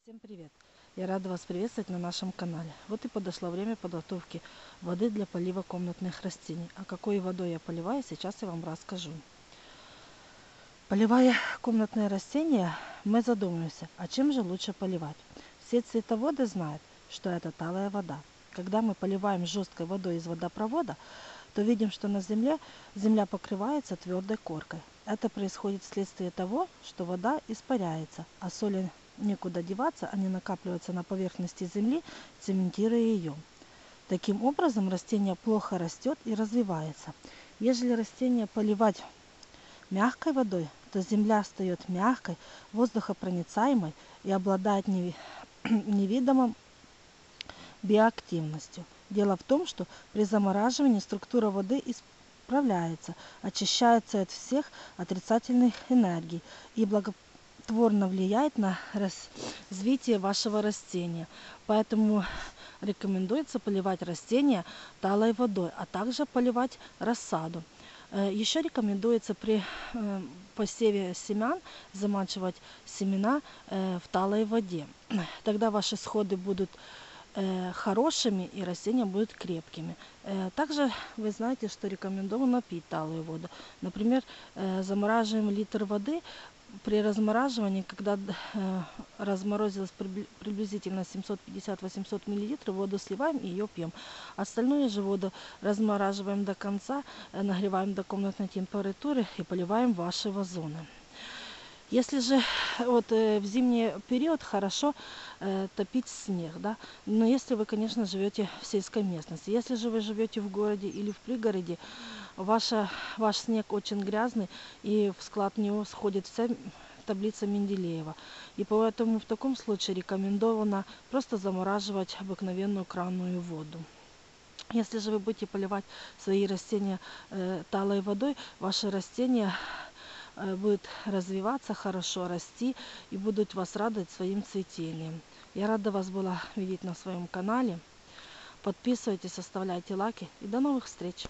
Всем привет! Я рада вас приветствовать на нашем канале. Вот и подошло время подготовки воды для полива комнатных растений. А какой водой я поливаю, сейчас я вам расскажу. Поливая комнатные растения, мы задумаемся, а чем же лучше поливать. Все цветоводы знают, что это талая вода. Когда мы поливаем жесткой водой из водопровода, то видим, что на земля покрывается твердой коркой. Это происходит вследствие того, что вода испаряется, а соли некуда деваться, они накапливаются на поверхности земли, цементируя ее. Таким образом, растение плохо растет и развивается. Если растение поливать мягкой водой, то земля встает мягкой, воздухопроницаемой и обладает невидимым биоактивностью. Дело в том, что при замораживании структура воды исправляется, очищается от всех отрицательных энергий и благотворно влияет на развитие вашего растения. Поэтому рекомендуется поливать растения талой водой, а также поливать рассаду. Еще рекомендуется при посеве семян замачивать семена в талой воде. Тогда ваши всходы будут хорошими и растения будут крепкими. Также вы знаете, что рекомендовано пить талую воду. Например, замораживаем литр воды. При размораживании, когда разморозилось приблизительно 750-800 мл, воду сливаем и ее пьем. Остальную же воду размораживаем до конца, нагреваем до комнатной температуры и поливаем ваши вазоны. Если же в зимний период хорошо топить снег, да, но если вы, конечно, живете в сельской местности. Если же вы живете в городе или в пригороде, ваш снег очень грязный, и в склад него сходит вся таблица Менделеева. И поэтому в таком случае рекомендовано просто замораживать обыкновенную кранную воду. Если же вы будете поливать свои растения талой водой, ваши растения будут развиваться хорошо, расти и будут вас радовать своим цветением. Я рада вас была видеть на своем канале. Подписывайтесь, оставляйте лайки и до новых встреч!